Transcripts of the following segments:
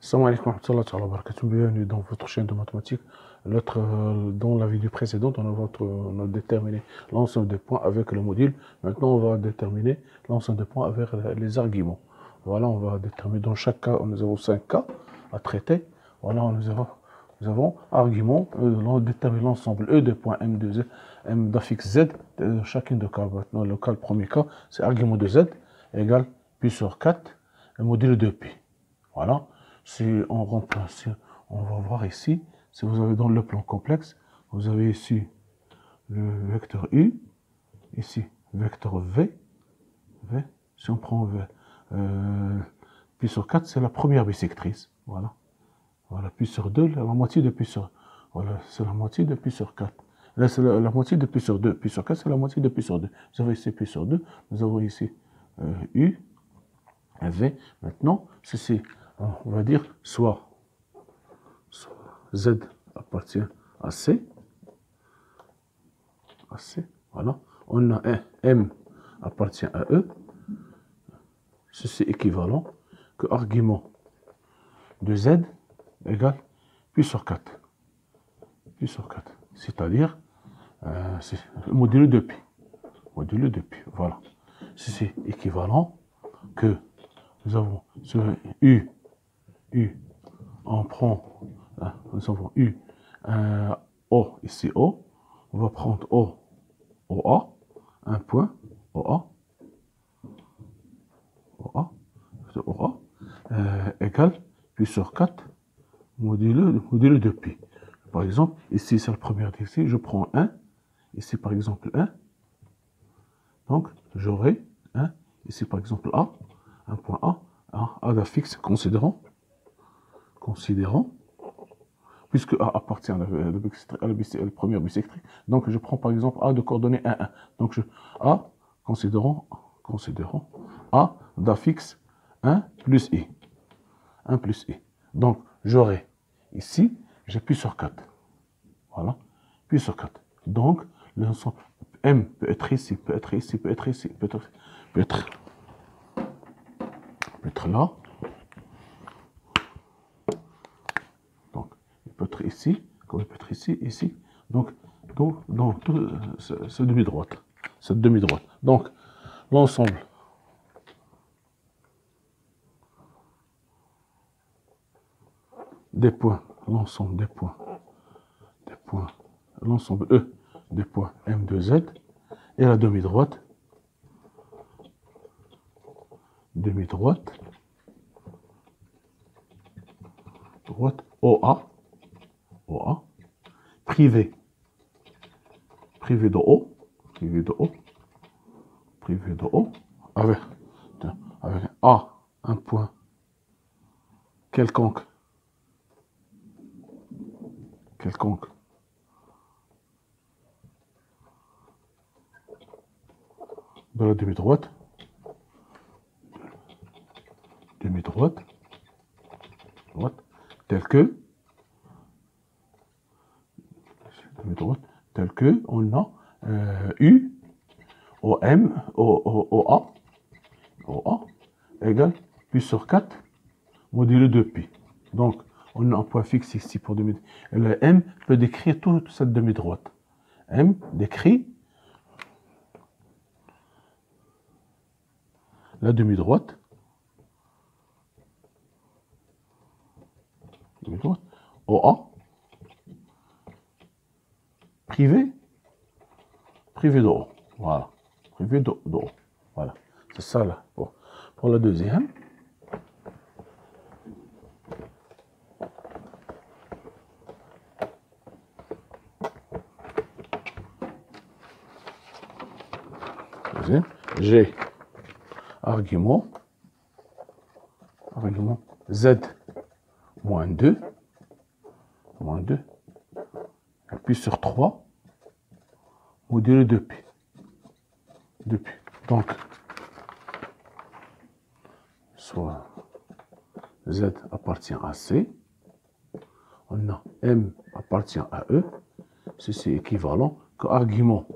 Salam alaikum wa rahmatullahi wa barakatuh. Bienvenue dans votre chaîne de mathématiques. Dans la vidéo précédente, on a déterminé l'ensemble des points avec le module. Maintenant, on va déterminer l'ensemble des points avec les arguments. Voilà, on va déterminer dans chaque cas, nous avons 5 cas à traiter. Voilà, nous avons argument, on détermine l'ensemble E des points M de Z, M d'affixe Z, chacun de cas. Maintenant, le premier cas, c'est argument de Z égale pi sur 4, le module de pi. Voilà. Si on remplace, on va voir ici, si vous avez dans le plan complexe, vous avez ici le vecteur U, ici vecteur V, si on prend V, pi sur 4, c'est la première bisectrice, voilà. Voilà, pi sur 2, la moitié de pi sur, voilà, c'est la moitié de pi sur 4. Là, c'est la moitié de pi sur 2, pi sur 4, c'est la moitié de pi sur 2. Vous avez ici pi sur 2, nous avons ici U, V. Maintenant, ceci, on va dire, soit Z appartient à C, voilà. On a un M appartient à E. Ceci est équivalent que argument de Z égale pi sur 4. Pi sur 4. C'est-à-dire, c'est le module de pi. Module de pi, voilà. Ceci est équivalent que nous avons ce U, on prend, nous avons U, O, ici O, on va prendre O, OA, un point, OA, égale pi sur 4, module de pi. Par exemple, ici c'est la première ici, je prends 1, ici par exemple 1, donc j'aurai 1, ici par exemple A, un point A d'affixe, considérant, puisque A appartient à la première bisectrice, donc je prends par exemple A de coordonnées 1, 1. Donc A, considérant A d'affixe 1 plus I. 1 plus I. Donc j'aurai ici, j'ai pi sur 4. Voilà, pi sur 4. Donc l'ensemble M peut être ici, peut être ici, peut être ici, peut être là. Donc, il peut être ici, comme il peut être ici, ici. Donc dans tout ce demi-droite. Cette demi-droite. Donc, l'ensemble des points, l'ensemble E des points M de Z et la demi-droite, droite OA, privé de O, avec A, un point quelconque de la demi-droite, tel que on a U, OM, OA égale pi sur 4 modulé de pi. Donc, on a un point fixe ici pour demi. Le M peut décrire toute cette demi-droite. M décrit la demi-droite, OA, privé de O. Voilà, privé de O. Voilà, c'est ça là pour la deuxième. J'ai argument Z moins 2, et puis sur 3, modulé de pi. Donc, soit Z appartient à C, on a M appartient à E, ceci est équivalent que argument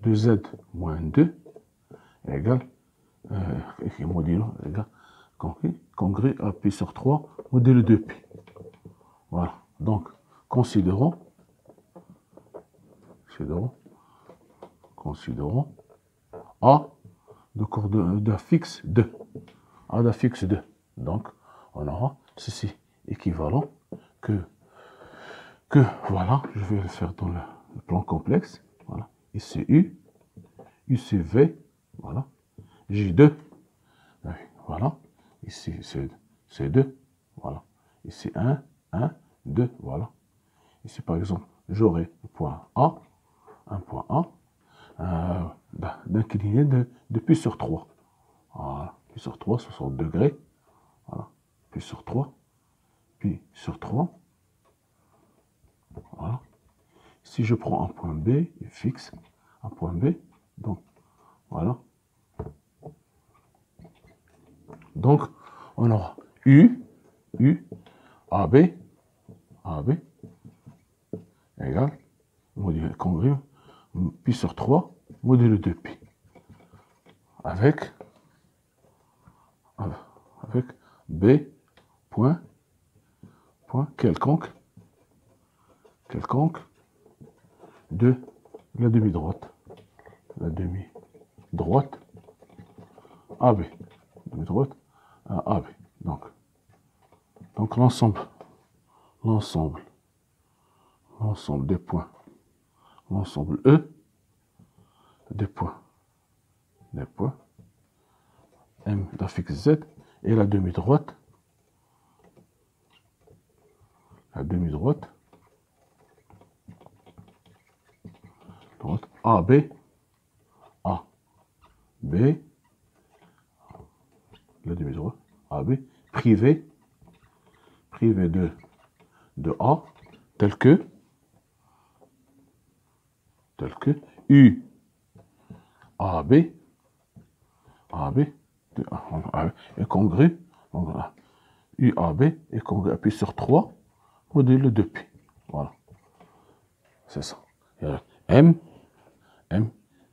de Z moins 2 égale, modulo égale Congrue à pi sur 3 modulo 2pi. Voilà. Donc, considérons A d'affixe 2. A d'affixe 2. Donc, on aura ceci équivalent que voilà, je vais le faire dans le plan complexe. Voilà. Ici U, ici V, voilà. J2, voilà. Ici C2, voilà. Ici 1, 2, voilà. Ici, par exemple, j'aurai le point A, un point A, d'incliné de pi sur 3. Voilà. Pi sur 3, 60 degrés. Voilà. Pi sur 3. Pi sur 3. Voilà. Si je prends un point B, fixe un point B, donc voilà. Donc, on aura U, AB, égale, module congru, pi sur 3, modulo 2pi. Avec B, point quelconque de la demi-droite. AB. Demi-droite AB. Donc l'ensemble des points, l'ensemble E des points M d'affixe Z et la demi-droite, AB, la demi-droite, AB, privé de A, tel que U, AB est congru, UAB est congru à pi sur 3, modulo 2pi. Voilà. C'est ça. M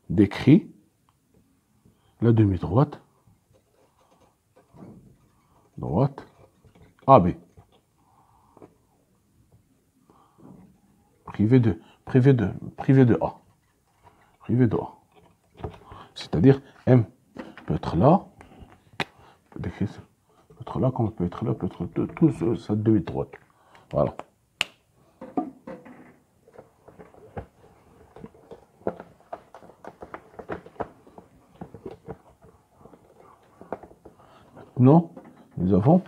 décrit la demi-droite, AB, privé de A. C'est-à-dire, M peut être là, peut être là, comme peut être là, peut être tout sa demi-droite. Voilà. Maintenant, nous avons,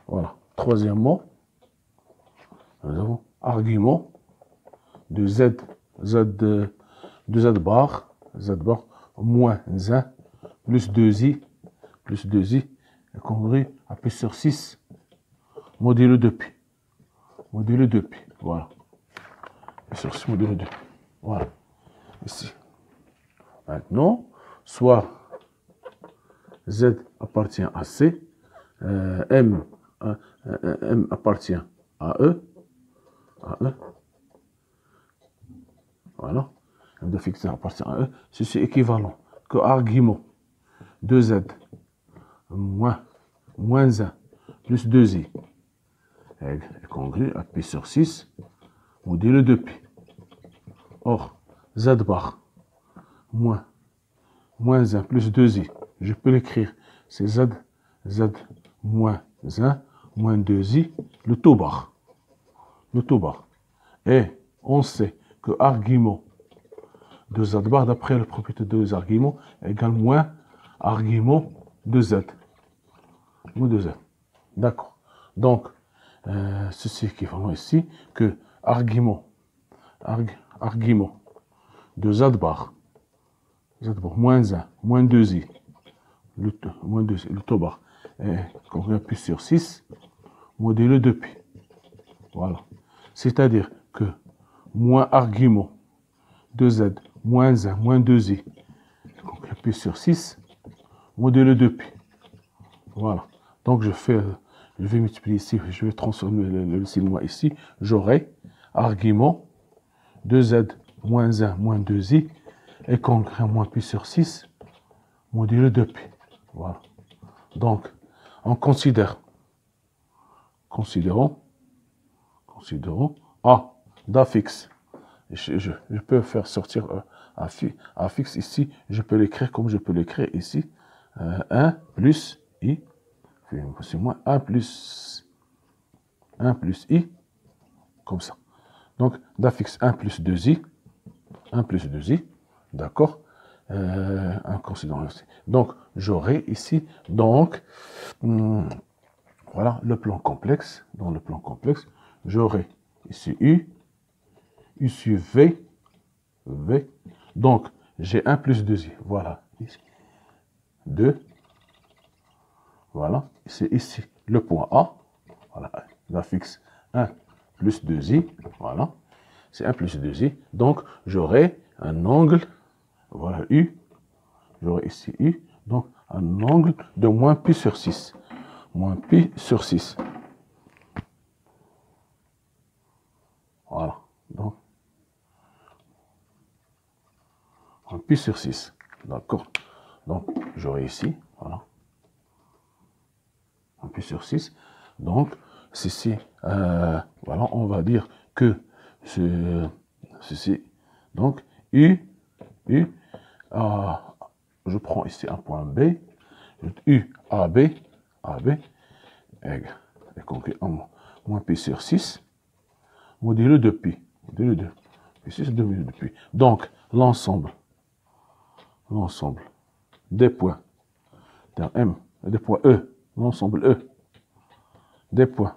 voilà, troisièmement, nous avons argument de Z bar moins 1 plus 2i est congru à pi sur 6 modulo 2pi. Voilà. Pi sur 6 modulo 2pi. Voilà. Ici. Maintenant, soit Z appartient à C, M appartient à E, voilà, M de fixe appartient à E, ceci est équivalent que argument 2Z moins 1 plus 2i est congru à pi sur 6 modulo 2pi. Or, Z bar moins 1 plus 2i, je peux l'écrire, c'est Z moins 1 moins 2i, le taux bar. Et on sait que argument de Z bar, d'après la propriété de deux arguments, égale moins argument de Z. D'accord. Donc, ceci est équivalent ici que argument de Z bar moins 1, moins 2i, le taux bar est congru à pi sur 6, modulo 2pi. Voilà. C'est-à-dire que moins argument de Z moins 1, moins 2i, congru à pi sur 6, modulo 2pi. Voilà. Donc je vais multiplier ici, je vais transformer le sigma ici, j'aurai argument de Z moins 1, moins 2i, est congru à moins pi sur 6, modulo 2pi. Voilà. Donc, on considère. Considérons A d'Afx. Je peux faire sortir Afx ici. Je peux l'écrire comme je peux l'écrire ici. 1 plus I. C'est moins 1 plus I. Comme ça. Donc, d'Afx 1 plus 2I. 1 plus 2I. D'accord. Un considérant aussi. Donc, j'aurai ici, donc, voilà le plan complexe. Dans le plan complexe, j'aurai ici U, ici V, V. Donc, j'ai 1 plus 2I. Voilà, ici. 2. Voilà, c'est ici le point A. Voilà, la fixe 1 plus 2I. Voilà, c'est 1 plus 2I. Donc, j'aurai un angle, voilà U. J'aurai ici U. Donc, un angle de moins pi sur 6. Moins pi sur 6. Voilà. Donc, moins pi sur 6. D'accord. Donc, j'aurai ici, voilà. Moins pi sur 6. Donc, ceci, voilà, on va dire que ceci, donc, U, je prends ici un point B, U, AB, est compris en moins pi sur 6, modulo de pi. Modulo de pi 6, modulo de pi. Donc, l'ensemble des points, M, des points E, l'ensemble E, des points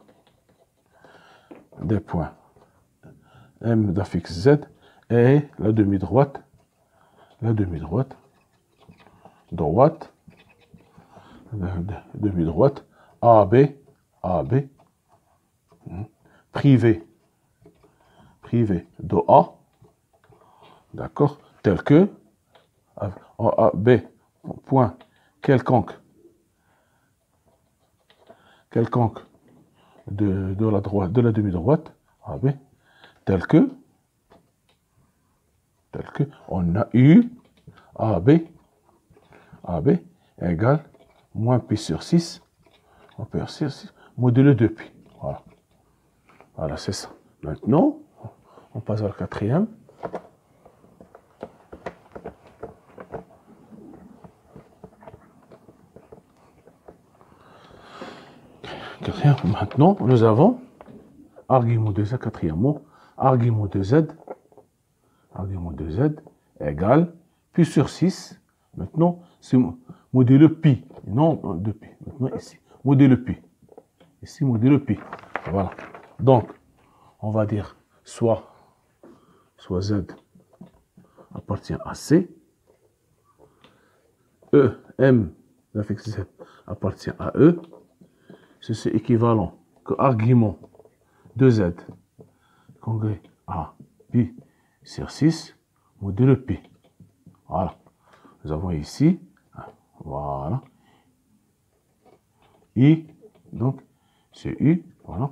M d'affixe Z et la demi-droite, droite, demi-droite, AB, privé de A, d'accord, tel que AB, point quelconque de la droite, de la demi-droite, AB, tel que on a eu AB égale moins pi sur 6, modulo de pi. Voilà. Voilà, c'est ça. Maintenant, on passe à la quatrième. Maintenant, nous avons argument de Z, quatrième mot, argument de Z égale pi sur 6. Maintenant, c'est modulo pi, non de pi. Maintenant, ici, modulo pi. Ici, modulo pi. Voilà. Donc, on va dire soit Z appartient à C, E, M, l'affixe Z appartient à E. Ceci est équivalent que argument de Z congrès à pi sur 6 modulo pi. Voilà. Nous avons ici, voilà, I, donc c'est U, voilà.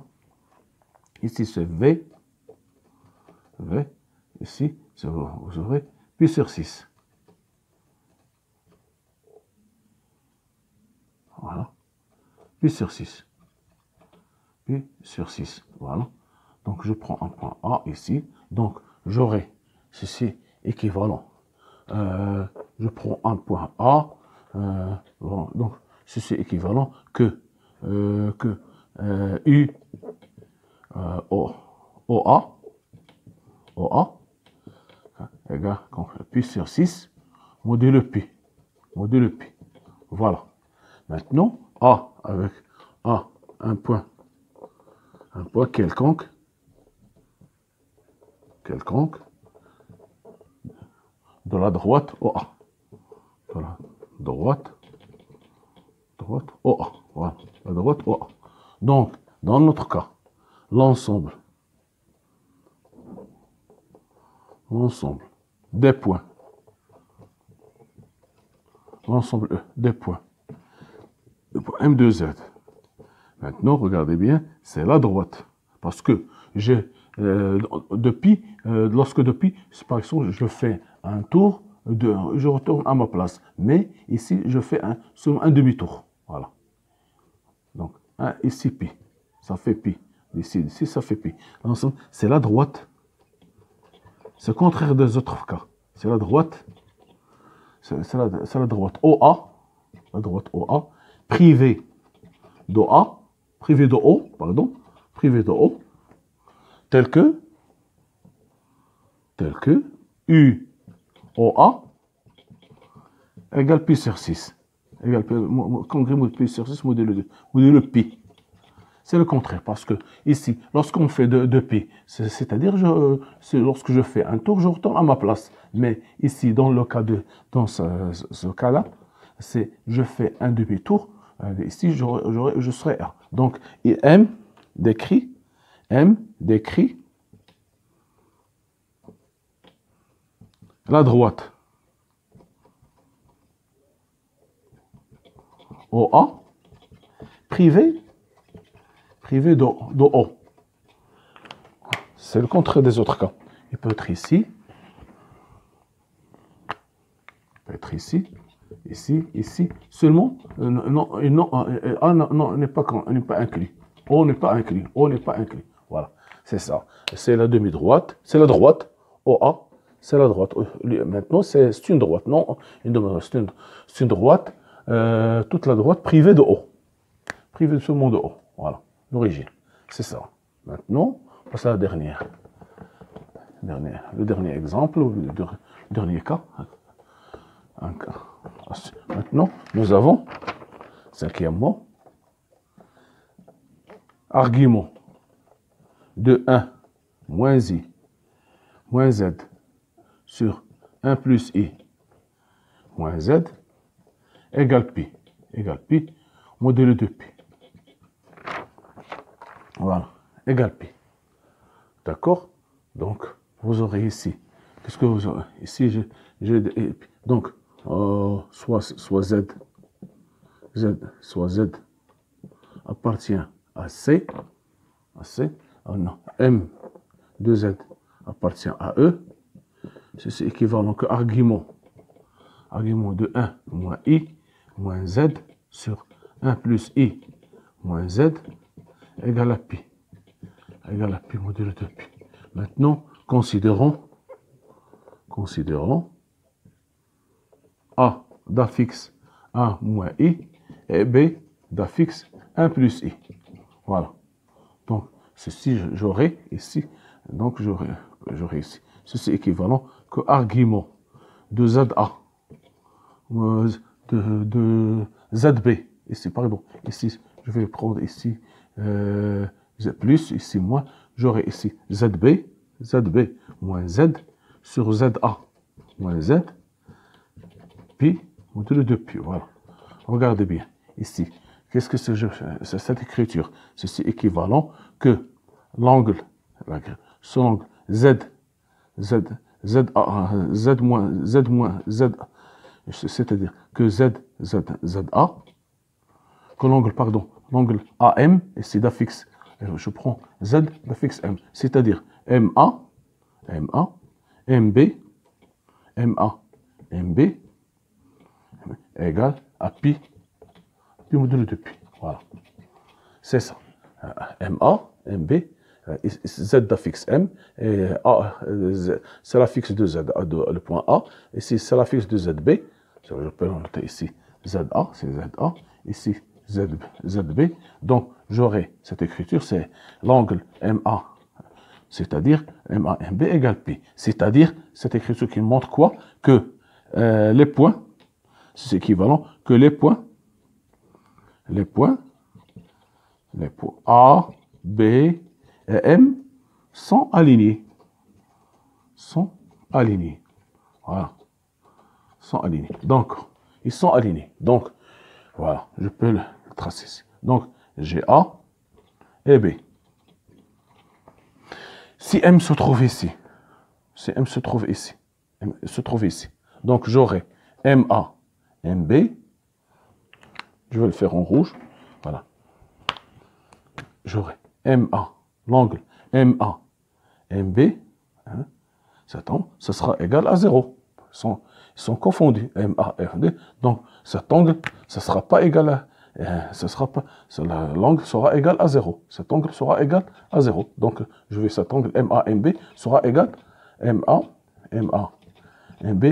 Ici c'est V, ici vous aurez pi sur 6. Voilà, pi sur 6. Pi sur 6, voilà. Donc je prends un point A ici, donc j'aurai ceci équivalent. Je prends un point A, bon, donc ceci est équivalent que U OA égale pi sur 6 modulo pi. Voilà. Maintenant, A avec A, un point quelconque de la droite OA. De la droite OA. Voilà, la droite OA. Donc, dans notre cas, l'ensemble des points, l'ensemble E des points, M2Z. Maintenant, regardez bien, c'est la droite. Parce que j'ai, lorsque depuis, par exemple, je fais un tour, je retourne à ma place. Mais ici, je fais un demi-tour. Voilà. Hein, ici, pi. Ça fait pi. Ici, ça fait pi. L'ensemble, c'est la droite. C'est le contraire des autres cas. C'est la droite. C'est la droite OA. La droite OA. Privée d'OA. Privée de O, pardon. Privée de O. Tel que U OA égale pi sur 6. Égale congrès pi sur 6 module pi. C'est le contraire, parce que ici, lorsqu'on fait 2 pi, c'est-à-dire lorsque je fais un tour, je retourne à ma place. Mais ici, dans le cas dans ce cas-là, c'est je fais un demi-tour. Ici, je serai A. Donc, M décrit la droite OA privée de O. C'est le contraire des autres cas. Il peut être ici. Il peut être ici. Ici. Seulement, non, n'est pas inclus. O n'est pas inclus. Voilà. C'est ça. C'est la demi-droite. C'est la droite. OA. C'est la droite. Maintenant, c'est une droite. Non, c'est une droite. Toute la droite privée de O. Privée seulement de O. Voilà. L'origine. C'est ça. Maintenant, on passe à la dernière. Le dernier exemple, le dernier cas. Un cas. Maintenant, nous avons, cinquièmement, argument de 1 moins I moins Z sur 1 plus I moins Z égale pi. Modèle de pi. Voilà, égale pi. D'accord? Donc, vous aurez ici. Qu'est-ce que vous aurez? Ici, donc, soit Z appartient à C. Non, M de Z appartient à E. C'est équivalent que argument de 1 moins I moins Z sur 1 plus I moins Z égale à pi. Modèle de pi. Maintenant, considérons A d'affixe 1 moins I et B d'affixe 1 plus I. Voilà. Donc, ceci, j'aurai ici. Donc, j'aurai ici. Ceci est équivalent que argument de ZA, de ZB. Ici, pardon. Ici, je vais prendre ici Z plus, ici moins. J'aurai ici ZB moins Z sur ZA moins Z. Pi, module de pi, voilà. Regardez bien, ici. Qu'est-ce que c'est cette écriture? Ceci est équivalent que l'angle, Z moins Z, c'est-à-dire que ZA, que l'angle AM, ici d'affixe, je prends Z d'affixe M, c'est-à-dire MB, égale à pi module de pi. Voilà. C'est ça. MB, Z d'affixe M, et A, c'est l'affixe de Z, le point A, ici c'est l'affixe de ZB, je peux noter ici ZA, c'est ZA, ici ZB, donc j'aurai cette écriture, c'est l'angle MA, c'est-à-dire MB égale pi, c'est-à-dire cette écriture qui montre quoi? Que les points, c'est équivalent que les points A, B et M sont alignés. Voilà. Donc, ils sont alignés. Donc, voilà, je peux le tracer ici. Donc, j'ai A et B. Si M se trouve ici, donc j'aurai MA, MB, je vais le faire en rouge, voilà. J'aurai MA, l'angle MA, MB, hein, ça sera égal à 0. Ils sont confondus, MA et MB. Donc, cet angle, ça ne sera pas égal ce sera pas, l'angle sera égal à 0. Cet angle sera égal à 0. Donc, je vais cet angle MAMB sera égal MA, MB,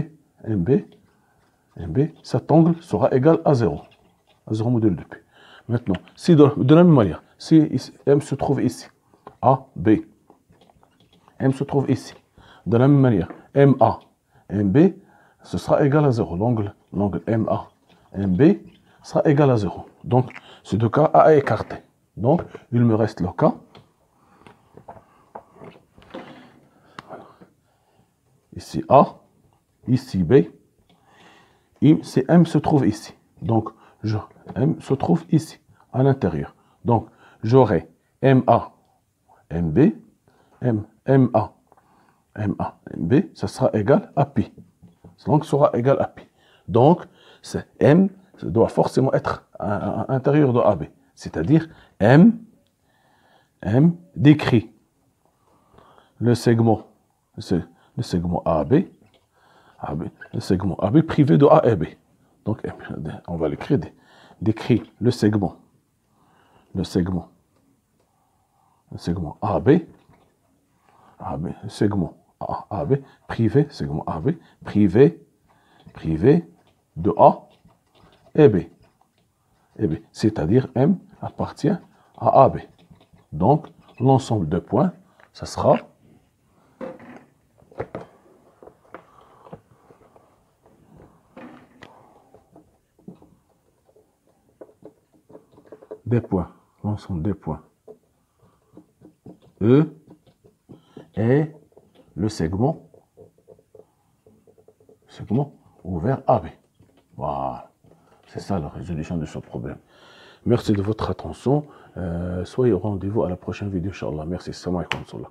MB. Cet angle sera égal à 0. À 0 module de P. Maintenant, si de la même manière, si M se trouve ici, A, B, M se trouve ici, de la même manière, MA, MB, ce sera égal à 0. L'angle MA, MB sera égal à 0. Donc, ces deux cas à écarter. Donc, il me reste le cas. Ici A, ici B. Si M se trouve ici. Donc, M se trouve ici, à l'intérieur. Donc, j'aurai MA, MB, MA, MB, ça sera égal à pi. Donc, sera égal à pi. Donc, M doit forcément être à l'intérieur de AB. C'est-à-dire, M décrit le segment AB, le segment AB privé de A et B. Donc, on va l'écrire, décrit le segment AB, le segment AB, privé, segment AB, privé de A et B. C'est-à-dire M appartient à AB. Donc, l'ensemble de points, ça sera des points, l'ensemble des points E et le segment ouvert AB. Voilà, c'est ça la résolution de ce problème. Merci de votre attention. Soyez au rendez-vous à la prochaine vidéo, Inch'Allah. Merci, salam alaikum.